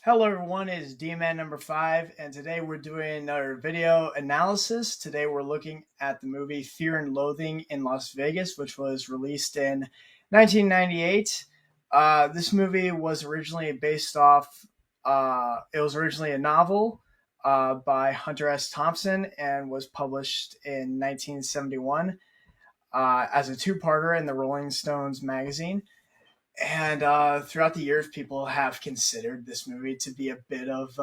Hello everyone, it's Dman number 5, and today we're doing another video analysis. Today we're looking at the movie Fear and Loathing in Las Vegas, which was released in 1998. This movie was originally based off, it was originally a novel by Hunter S. Thompson and was published in 1971 as a two-parter in the Rolling Stones magazine. And throughout the years, people have considered this movie to be a bit of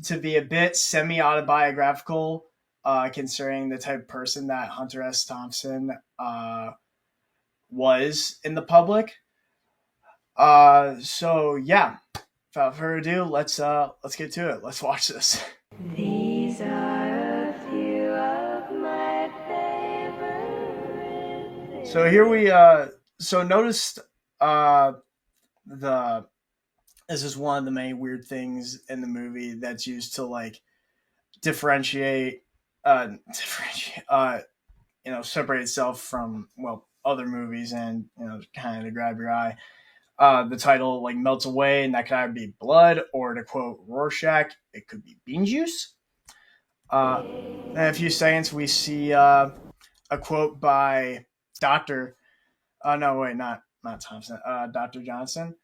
to be a bit semi-autobiographical, considering the type of person that Hunter S. Thompson was in the public. So yeah, without further ado, let's get to it. Let's watch this. These are a few of my favorite things. So here we so noticed the this is one of the many weird things in the movie that's used to like differentiate separate itself from other movies and kind of to grab your eye. The title like melts away, and that could either be blood or, to quote Rorschach, it could be bean juice. In a few seconds we see a quote by Dr. No, wait, not Thompson. Dr. Johnson.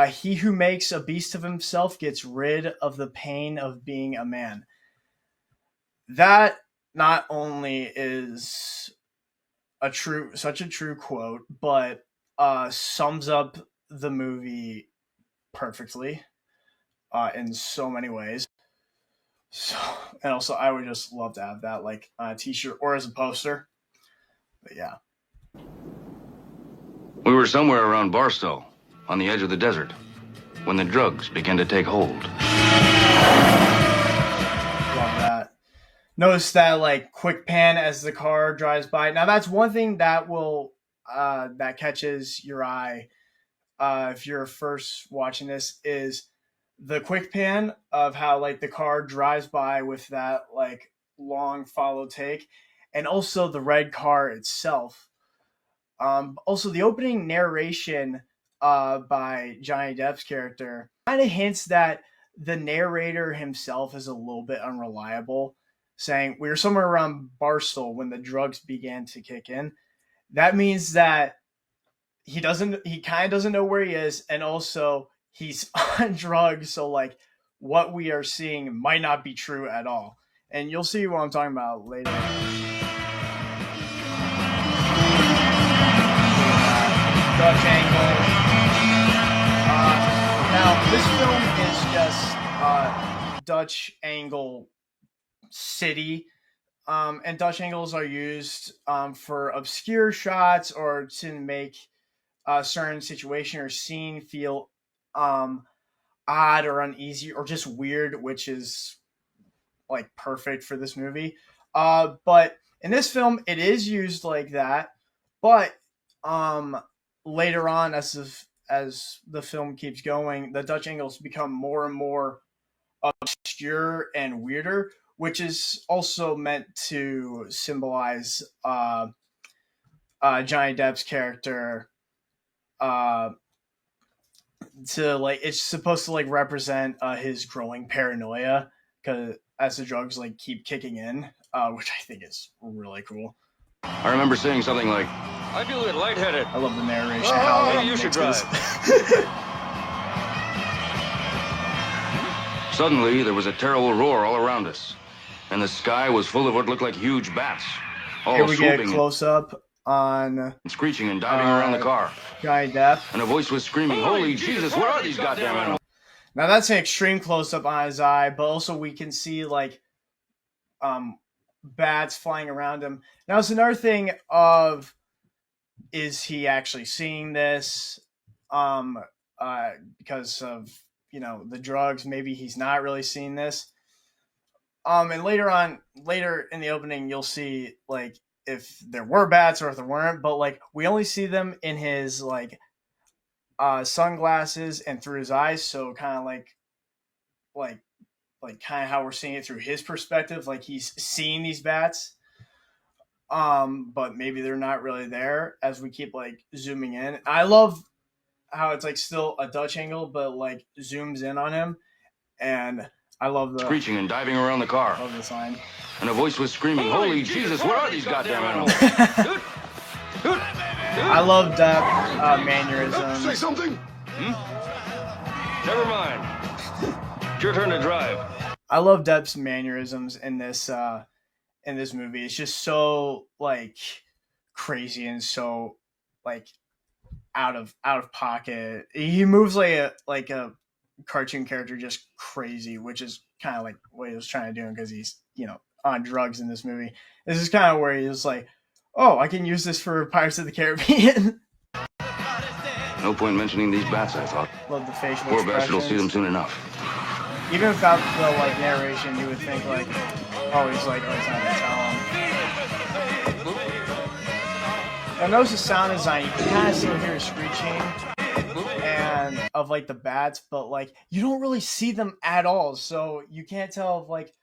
He who makes a beast of himself gets rid of the pain of being a man. That not only is such a true quote, but sums up the movie perfectly in so many ways. So, and also, I would just love to have that like on a T-shirt or as a poster. But yeah. We were somewhere around Barstow, on the edge of the desert, when the drugs began to take hold. Love that. Notice that like quick pan as the car drives by. Now that's one thing that will that catches your eye if you're first watching this, is the quick pan of how like the car drives by with that like long follow take, and also the red car itself. Also, the opening narration by Johnny Depp's character kind of hints that the narrator himself is a little bit unreliable, saying we were somewhere around Barstow when the drugs began to kick in. That means that he kind of doesn't know where he is, and also he's on drugs, so like what we are seeing might not be true at all. And you'll see what I'm talking about later. Dutch angle. Now, this film is just Dutch angle city, and Dutch angles are used for obscure shots or to make a certain situation or scene feel odd or uneasy or just weird, which is like perfect for this movie. But in this film, it is used like that, but later on, as the film keeps going, the Dutch angles become more and more obscure and weirder, which is also meant to symbolize Johnny Depp's character. To like, it's supposed to like represent his growing paranoia, because as the drugs like keep kicking in, which I think is really cool. I remember saying something like, I feel a bit lightheaded. I love the narration. Oh, maybe you should drive. Suddenly, there was a terrible roar all around us, and the sky was full of what looked like huge bats, all Here we get swooping close up on and screeching and diving around the car. Johnny Depp. And a voice was screaming, Holy Jesus, what are these goddamn animals? Now that's an extreme close up on his eye, but also we can see like bats flying around him. Now it's another thing of, is he actually seeing this? Because of the drugs, maybe he's not really seeing this. And later in the opening, you'll see like if there were bats or if there weren't, but like we only see them in his like sunglasses and through his eyes, so kind of like kind of how we're seeing it through his perspective, like he's seeing these bats, but maybe they're not really there as we keep like zooming in. I love how it's like still a Dutch angle, but like zooms in on him, and I Screeching and diving around the car. love this line. And a voice was screaming, "Holy Jesus, where are these goddamn animals?" I love that mannerism. Say something. Never mind. It's your turn to drive. I love Depp's mannerisms in this movie. It's just so like crazy and so like out of pocket. He moves like a cartoon character, just crazy, which is kind of like what he was trying to do because he's on drugs in this movie. This is kind of where he was like, oh, I can use this for Pirates of the Caribbean. No point mentioning these bats, I thought. Love the facial Poor bastard will see them expressions. soon enough. Even without the like narration, you would think like, oh, he's not gonna tell him. I notice the sound design. You can kind of still hear screeching and of like the bats, but like you don't really see them at all, so you can't tell if like,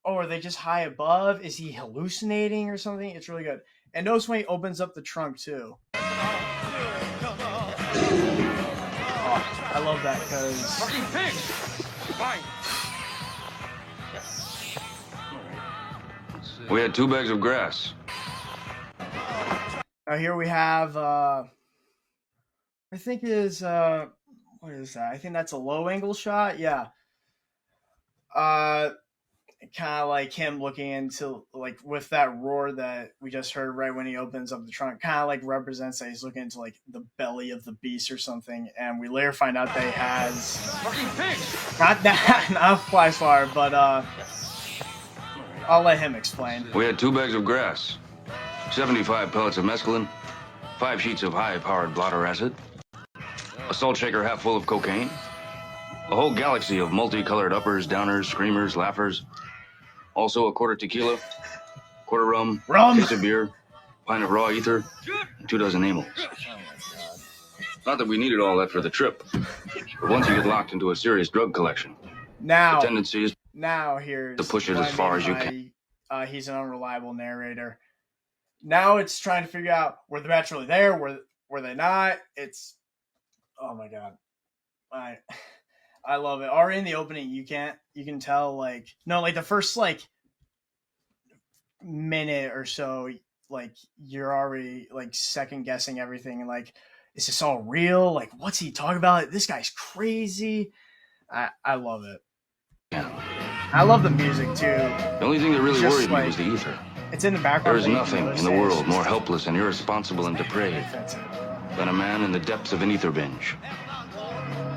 oh, are they just high above? Is he hallucinating or something? It's really good. And notice when he opens up the trunk too. Oh, I love that because Fucking pigs! Fine. We had 2 bags of grass. now here we have I think it is what is that? I think that's a low angle shot. Yeah. Kind of like him looking into like with that roar that we just heard right when he opens up the trunk, kind of like represents that he's looking into like the belly of the beast or something. And we later find out that he has Fucking pigs! not that, not fly swatter, but I'll let him explain. We had 2 bags of grass, 75 pellets of mescaline, 5 sheets of high-powered blotter acid, a salt shaker half full of cocaine, a whole galaxy of multicolored uppers, downers, screamers, laughers. Also a quarter tequila, quarter rum, case of beer, pint of raw ether, and 2 dozen amyls. Not that we needed all that for the trip, but once you get locked into a serious drug collection, Now, the tendency is here's to push it what as I far mean as you by, he's an unreliable narrator. Now it's trying to figure out were the bats really there, were they not? It's oh my god, I love it. Already in the opening, you can tell like the first like minute or so, like you're already like second guessing everything and like, is this all real? Like, what's he talking about? This guy's crazy. I love it. I love the music too. The only thing that really Just worried me like- was the ether. It's in the background. There is but you nothing can in the notice world it's more just- helpless and irresponsible and depraved That's it. than a man in the depths of an ether binge.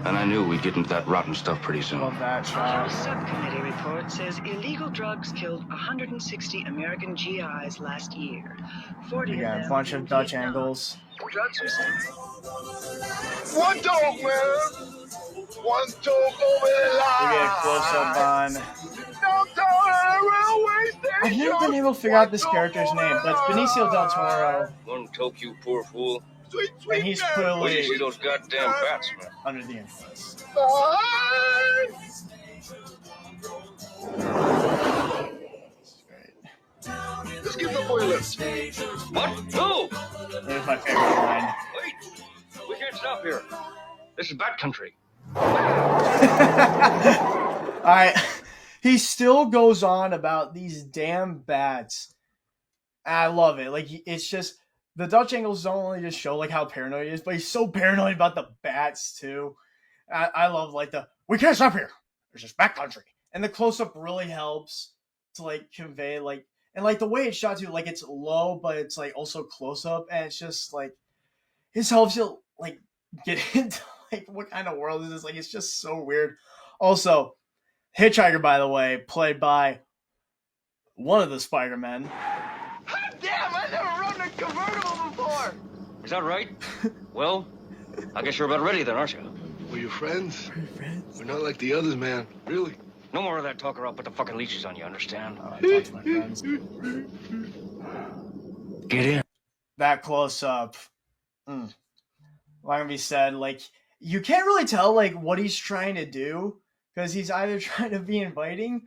And I knew we'd get into that rotten stuff pretty soon. Love that A shot. subcommittee report says illegal drugs killed 160 American GIs last year. 40 We of got a them bunch in of Dutch Vietnam. angles. Drugs were sent. One dog, man. One dog over the We line. get a close up on. Downtown at the railway I've station. never been able to figure out this character's name, but it's Benicio del Toro, One toke, you poor fool. Sweet, sweet and he's man. Wait till clearly you see those goddamn bats, man. under the influence. Bye. This is great. Let's give the boy a lift. What? No! There's my favorite line. Wait! We can't stop here. This is bat country. He still goes on about these damn bats. I love it. Like, it's just the Dutch angles don't only just show like how paranoid he is, but he's so paranoid about the bats too. I love like we can't stop here. There's just bat country, and the close up really helps to like convey like, and like the way it's shot too, like it's low but it's like also close up, and it's just like this helps you like get into like what kind of world is this? Like, it's just so weird. Also, Hitchhiker, by the way, played by one of the Spider-Men. Damn, I never rode a convertible before. Is that right? Well, I guess you're about ready then, aren't you? We're your friends. We're not like the others, man. Really. No more of that talk or I'll put the fucking leashes on you, understand? I talk to my friends. Get in. That close up. Like gonna be said, like you can't really tell like what he's trying to do because he's either trying to be inviting,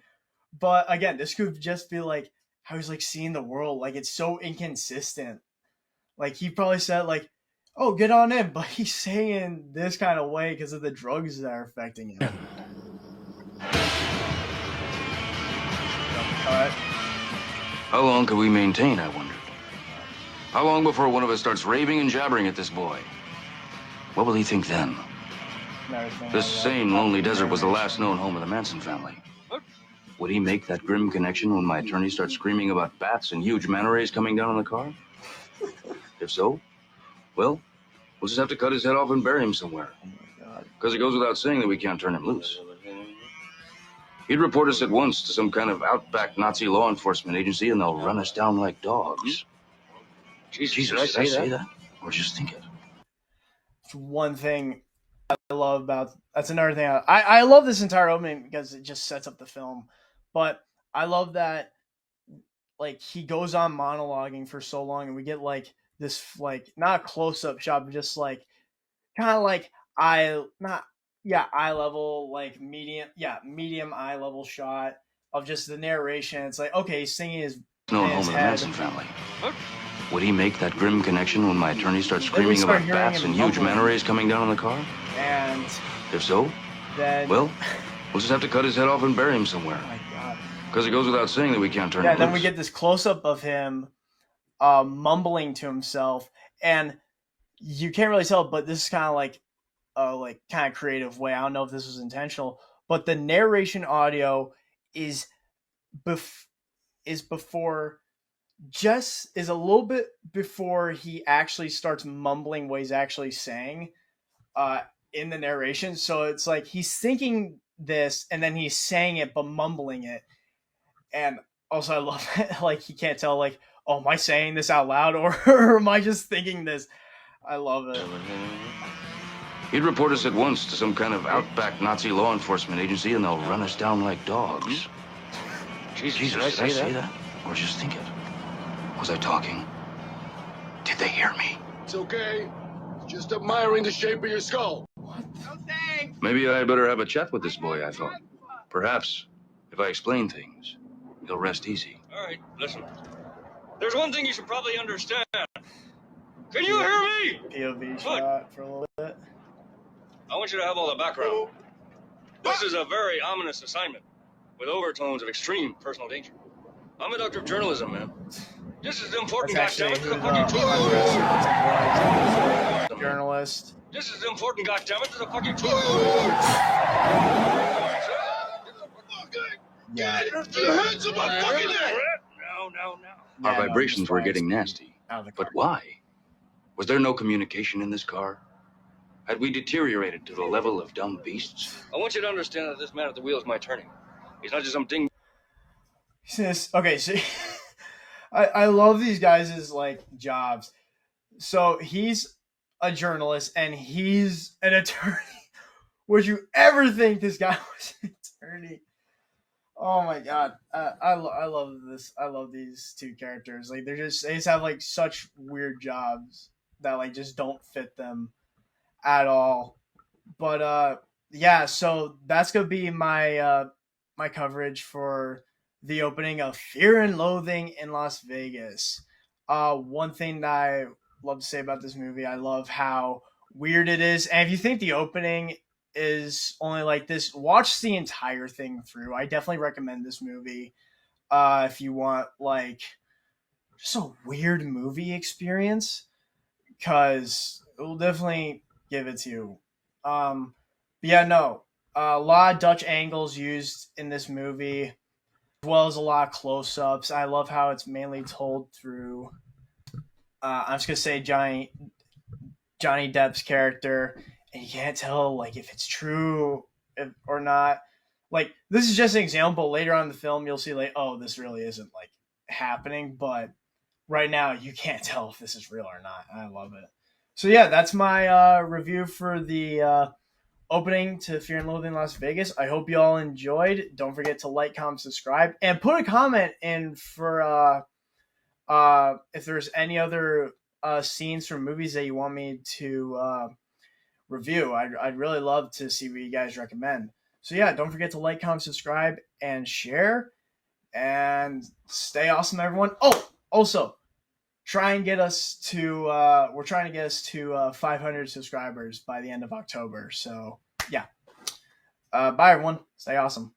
but again, this could just be like how he's like seeing the world. Like it's so inconsistent. Like he probably said like, "Oh, get on in," but he's saying in this kind of way because of the drugs that are affecting him. Cut. How long can we maintain, I wondered? How long before one of us starts raving and jabbering at this boy? What will he think then? This same lonely desert was the last known home of the Manson family. Would he make that grim connection when my attorney starts screaming about bats and huge manta rays coming down on the car? If so, well, we'll just have to cut his head off and bury him somewhere. Because it goes without saying that we can't turn him loose. He'd report us at once to some kind of outback Nazi law enforcement agency, and they'll run us down like dogs. Jesus, did I say that? Or just think it? It's one thing I love about. That's another thing. I love this entire opening because it just sets up the film. But I love that, like, he goes on monologuing for so long, and we get like this, like, not a close up shot, but just like kind of like eye level, like medium eye level shot of just the narration. It's like, okay, he's singing his No in home his of the head. Manson family. Would he make that grim connection when my attorney starts screaming about bats and huge manta rays coming down on the car? And if so, then, well, we'll just have to cut his head off and bury him somewhere. Oh my god! Because it goes without saying that we can't turn him loose. Then we get this close up of him mumbling to himself, and you can't really tell, but this is kind of like kind of creative way. I don't know if this was intentional, but the narration audio is before, just is a little bit before he actually starts mumbling what he's actually saying in the narration. So it's like he's thinking this and then he's saying it but mumbling it. And also I love it, like he can't tell, like, oh, am I saying this out loud or am I just thinking this? I love it. He'd report us at once to some kind of outback Nazi law enforcement agency, and they'll run us down like dogs. Jesus, did I say that? Or just think it? Was I talking? Did they hear me? It's okay. Just admiring the shape of your skull. What? No thanks. Maybe I'd better have a chat with this boy, I thought. Perhaps, if I explain things, he'll rest easy. All right, listen. There's one thing you should probably understand. Can you hear me? POV shot for a little bit. I want you to have all the background. This is a very ominous assignment with overtones of extreme personal danger. I'm a doctor of journalism, man. This is important, That's actually goddammit, to the fucking truth. Journalist. This is important, goddammit, to the fucking truth. Yeah. Get your hands on my fucking neck! No. Our vibrations were getting nasty. But why? Was there no communication in this car? Had we deteriorated to the level of dumb beasts? I want you to understand that this man at the wheel is my attorney. He's not just some ding. Okay, so I love these guys' like jobs. So he's a journalist and he's an attorney. Would you ever think this guy was an attorney? Oh my god, I love this. I love these two characters. Like they just have like such weird jobs that like just don't fit them at all. But yeah, so that's gonna be my my coverage for the opening of Fear and Loathing in Las Vegas. One thing that I love to say about this movie, I love how weird it is. And if you think the opening is only like this, watch the entire thing through. I definitely recommend this movie if you want like just a weird movie experience, because it will definitely give it to you. But yeah, no, a lot of Dutch angles used in this movie, as well as a lot of close-ups. I love how it's mainly told through I'm just gonna say Johnny Depp's character, and you can't tell like if it's true or not. Like this is just an example. Later on in the film, you'll see like, oh, this really isn't like happening. But right now, you can't tell if this is real or not. I love it. So yeah, that's my review for the opening to Fear and Loathing in Las Vegas. I hope you all enjoyed. Don't forget to like, comment, subscribe, and put a comment in for if there's any other scenes from movies that you want me to review. I'd really love to see what you guys recommend. So yeah, don't forget to like, comment, subscribe, and share. And stay awesome, everyone. Oh, also, try and get us to we're trying to get us to 500 subscribers by the end of October. So yeah, bye everyone. Stay awesome.